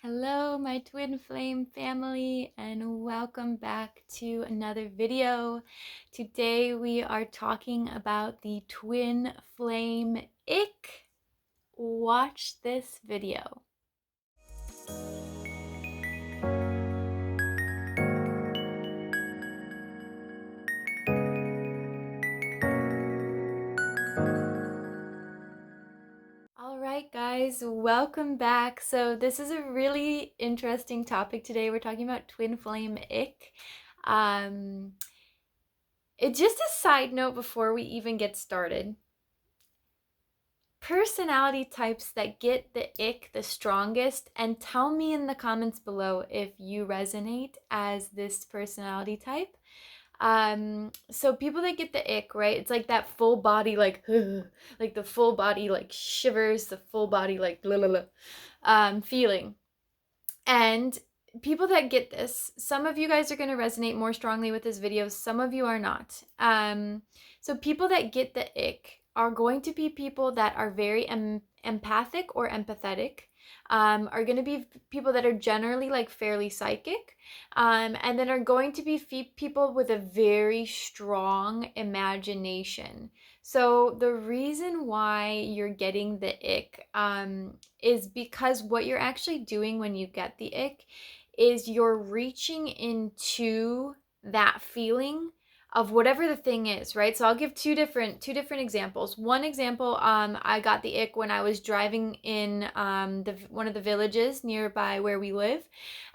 Hello, my twin flame family, and welcome back to another video. Today we are talking about the twin flame ick. Watch this video. All right, guys, welcome back. So this is a really interesting topic today. We're talking about twin flame ick. Just a side note before we even get started. Personality types that get the ick the strongest, and tell me in the comments below if you resonate as this personality type. So people that get the ick, right? It's like that full body, like like the full body like shivers, the full body like blah, blah, blah, feeling. And people that get this, some of you guys are going to resonate more strongly with this video, some of you are not. So people that get the ick are going to be people that are very empathic or empathetic, are going to be people that are generally like fairly psychic, and then are going to be people with a very strong imagination. So the reason why you're getting the ick is because what you're actually doing when you get the ick is you're reaching into that feeling of whatever the thing is, right? So I'll give two different examples. One example, I got the ick when I was driving in one of the villages nearby where we live,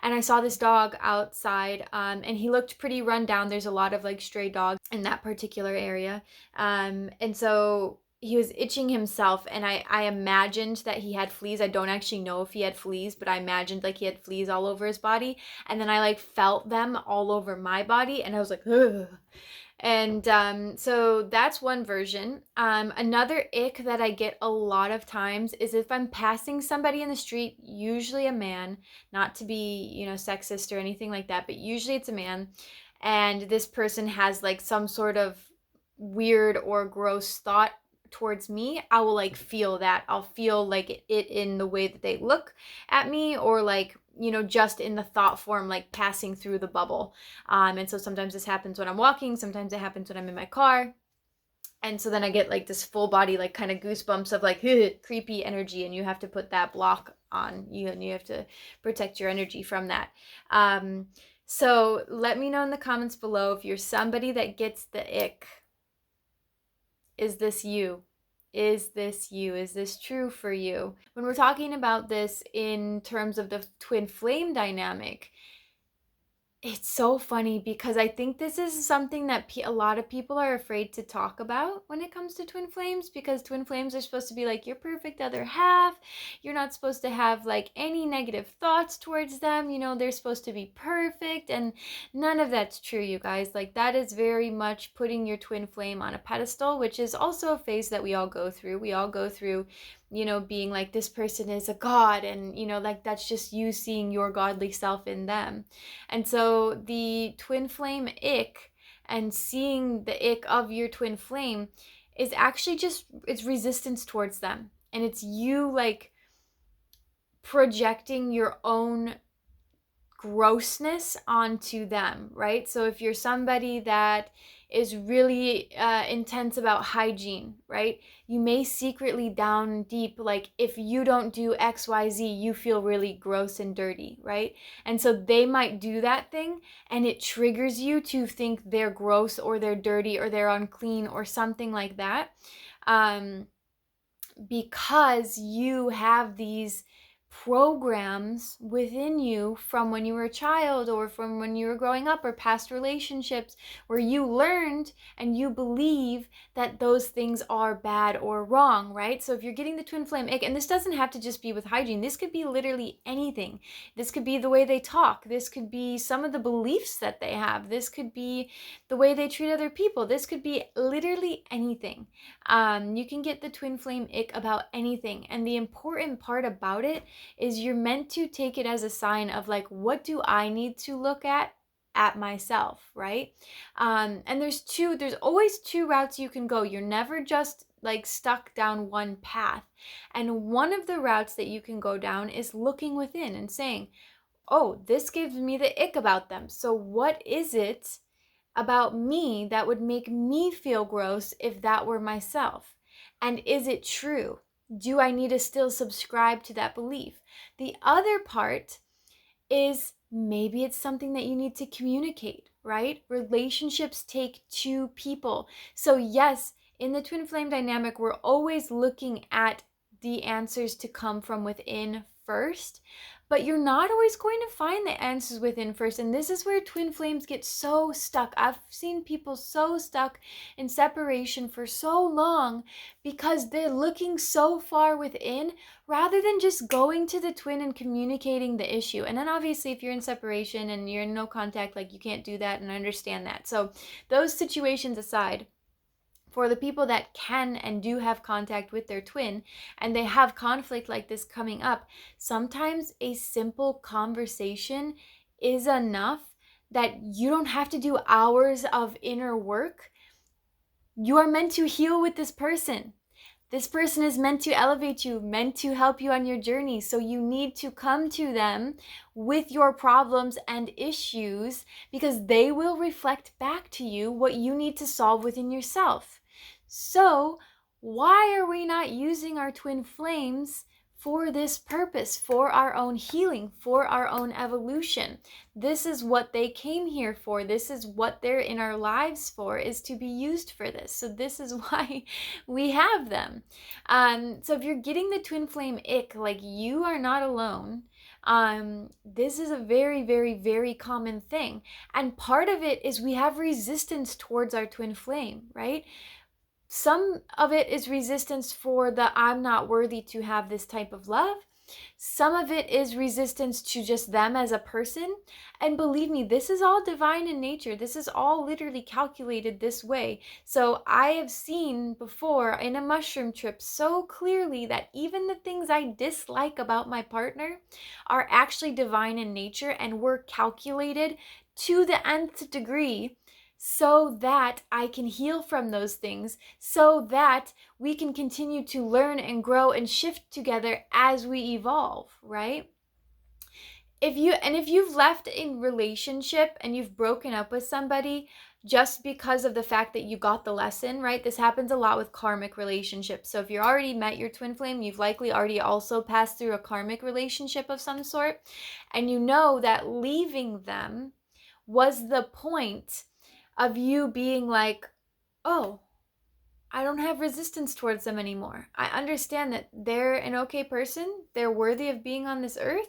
and I saw this dog outside, and he looked pretty run down. There's a lot of like stray dogs in that particular area, and so he was itching himself, and I imagined that he had fleas. I don't actually know if he had fleas, but I imagined like he had fleas all over his body, and then I like felt them all over my body, and I was like, ugh. And so that's one version. Another ick that I get a lot of times is if I'm passing somebody in the street, usually a man, not to be, sexist or anything like that, but usually it's a man, and this person has like some sort of weird or gross thought towards me, I will like feel that. I'll feel like it in the way that they look at me, or like, just in the thought form, like passing through the bubble. And so sometimes this happens when I'm walking, sometimes it happens when I'm in my car. And so then I get like this full body, like kind of goosebumps of like creepy energy, and you have to put that block on you, and you have to protect your energy from that. So let me know in the comments below if you're somebody that gets the ick. Is this you? Is this you? Is this true for you? When we're talking about this in terms of the twin flame dynamic, it's so funny because I think this is something that a lot of people are afraid to talk about when it comes to twin flames, because twin flames are supposed to be like your perfect other half. You're not supposed to have like any negative thoughts towards them. They're supposed to be perfect, and none of that's true, you guys. Like, that is very much putting your twin flame on a pedestal, which is also a phase that we all go through. We all go through being like, this person is a god, and like that's just you seeing your godly self in them. And so the twin flame ick, and seeing the ick of your twin flame, is actually just, it's resistance towards them, and it's you like projecting your own grossness onto them, right? So if you're somebody that is really intense about hygiene, right? You may secretly down deep, like, if you don't do XYZ, you feel really gross and dirty, right? And so they might do that thing, and it triggers you to think they're gross, or they're dirty, or they're unclean, or something like that, because you have these programs within you from when you were a child, or from when you were growing up, or past relationships where you learned and you believe that those things are bad or wrong, right? So if you're getting the twin flame ick, and this doesn't have to just be with hygiene, this could be literally anything. This could be the way they talk, this could be some of the beliefs that they have, this could be the way they treat other people, this could be literally anything. You can get the twin flame ick about anything, and the important part about it is you're meant to take it as a sign of like, what do I need to look at myself, right? And there's always two routes you can go. You're never just like stuck down one path. And one of the routes that you can go down is looking within and saying, oh, this gives me the ick about them. So what is it about me that would make me feel gross if that were myself? And is it true? Do I need to still subscribe to that belief? The other part is maybe it's something that you need to communicate, right? Relationships take two people. So yes, in the twin flame dynamic, we're always looking at the answers to come from within first, but you're not always going to find the answers within first. And this is where twin flames get so stuck. I've seen people so stuck in separation for so long because they're looking so far within rather than just going to the twin and communicating the issue. And then obviously if you're in separation and you're in no contact, like you can't do that, and I understand that. So those situations aside, for the people that can and do have contact with their twin and they have conflict like this coming up, sometimes a simple conversation is enough that you don't have to do hours of inner work. You are meant to heal with this person. This person is meant to elevate you, meant to help you on your journey. So you need to come to them with your problems and issues because they will reflect back to you what you need to solve within yourself. So why are we not using our twin flames for this purpose, for our own healing, for our own evolution? This is what they came here for. This is what they're in our lives for, is to be used for this. So this is why we have them. So if you're getting the twin flame ick, like, you are not alone. This is a very, very, very common thing. And part of it is we have resistance towards our twin flame, right? Some of it is resistance for the I'm not worthy to have this type of love. Some of it is resistance to just them as a person. And believe me, this is all divine in nature. This is all literally calculated this way. So I have seen before in a mushroom trip so clearly that even the things I dislike about my partner are actually divine in nature and were calculated to the nth degree, so that I can heal from those things, so that we can continue to learn and grow and shift together as we evolve, right? If you've left a relationship and you've broken up with somebody just because of the fact that you got the lesson, right? This happens a lot with karmic relationships. So if you already met your twin flame, you've likely already also passed through a karmic relationship of some sort, and you know that leaving them was the point of you being like, oh, I don't have resistance towards them anymore. I understand that they're an okay person. They're worthy of being on this earth.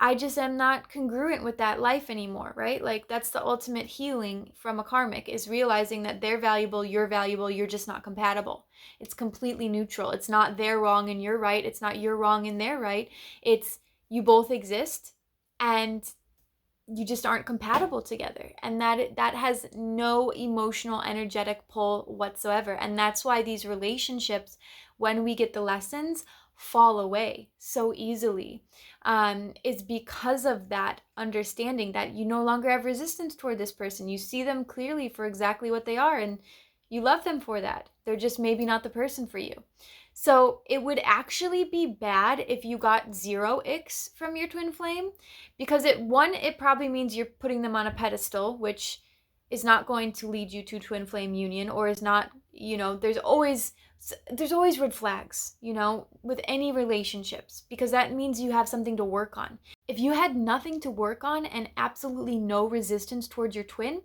I just am not congruent with that life anymore, right? Like, that's the ultimate healing from a karmic, is realizing that they're valuable, you're just not compatible. It's completely neutral. It's not they're wrong and you're right. It's not you're wrong and they're right. It's you both exist and you just aren't compatible together, and that has no emotional energetic pull whatsoever. And that's why these relationships, when we get the lessons, fall away so easily, is because of that understanding that you no longer have resistance toward this person. You see them clearly for exactly what they are, and you love them for that. They're just maybe not the person for you. So it would actually be bad if you got 0 icks from your twin flame, because it probably means you're putting them on a pedestal, which is not going to lead you to twin flame union, or is not, there's always red flags, with any relationships, because that means you have something to work on. If you had nothing to work on and absolutely no resistance towards your twin,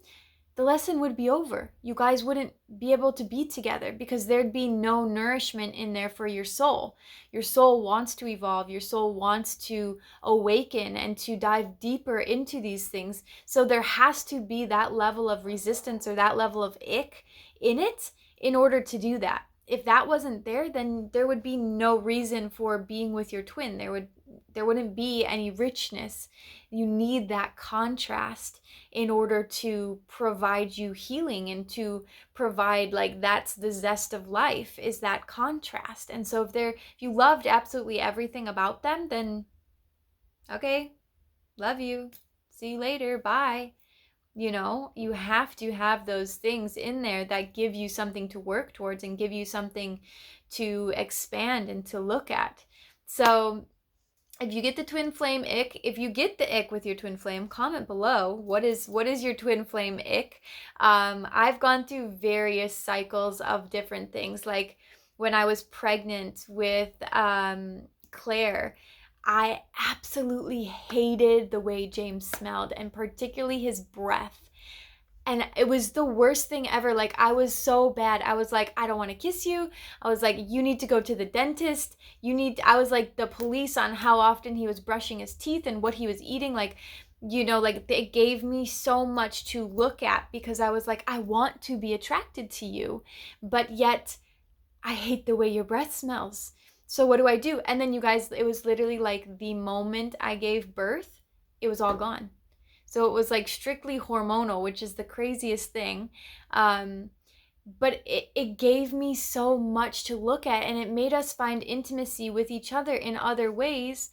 the lesson would be over. You guys wouldn't be able to be together because there'd be no nourishment in there for your soul. Your soul wants to evolve. Your soul wants to awaken and to dive deeper into these things. So there has to be that level of resistance or that level of ick in it in order to do that. If that wasn't there, then there would be no reason for being with your twin. There wouldn't be any richness. You need that contrast in order to provide you healing and to provide, like, that's the zest of life, is that contrast. And so if you loved absolutely everything about them, then okay, love you, see you later, bye. You know, you have to have those things in there that give you something to work towards and give you something to expand and to look at. So if you get the twin flame ick, if you get the ick with your twin flame, comment below. What is your twin flame ick? I've gone through various cycles of different things. Like when I was pregnant with Claire, I absolutely hated the way James smelled, and particularly his breath. And it was the worst thing ever. Like, I was so bad. I was like, I don't want to kiss you. I was like, you need to go to the dentist. I was like the police on how often he was brushing his teeth and what he was eating. Like, you know, like it gave me so much to look at because I was like, I want to be attracted to you, but yet I hate the way your breath smells. So what do I do? And then you guys, it was literally like the moment I gave birth, it was all gone. So it was like strictly hormonal, which is the craziest thing. But it gave me so much to look at, and it made us find intimacy with each other in other ways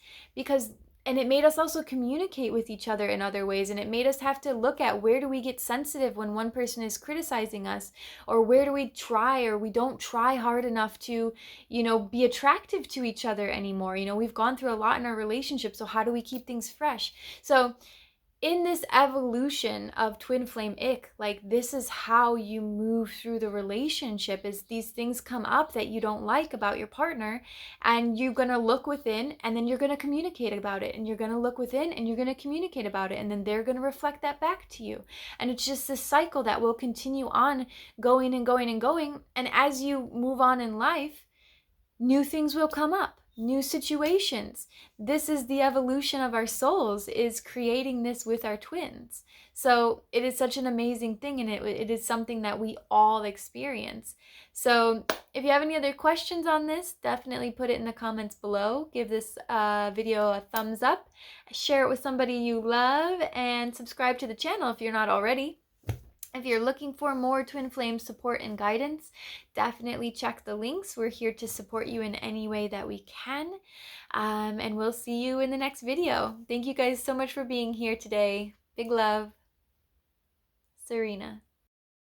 and it made us also communicate with each other in other ways, and it made us have to look at where do we get sensitive when one person is criticizing us, or where do we try or we don't try hard enough to, you know, be attractive to each other anymore. You know, we've gone through a lot in our relationship, so how do we keep things fresh? So in this evolution of twin flame ick, like this is how you move through the relationship, is these things come up that you don't like about your partner, and you're going to look within, and then you're going to communicate about it, and you're going to look within and you're going to communicate about it, and then they're going to reflect that back to you. And it's just this cycle that will continue on going and going and going. And as you move on in life, new things will come up, new situations. This is the evolution of our souls, is creating this with our twins. So it is such an amazing thing, and it is something that we all experience. So if you have any other questions on this, definitely put it in the comments below. Give this video a thumbs up, share it with somebody you love, and subscribe to the channel if you're not already. If you're looking for more twin flame support and guidance, definitely check the links. We're here to support you in any way that we can. And we'll see you in the next video. Thank you guys so much for being here today. Big love. Serena.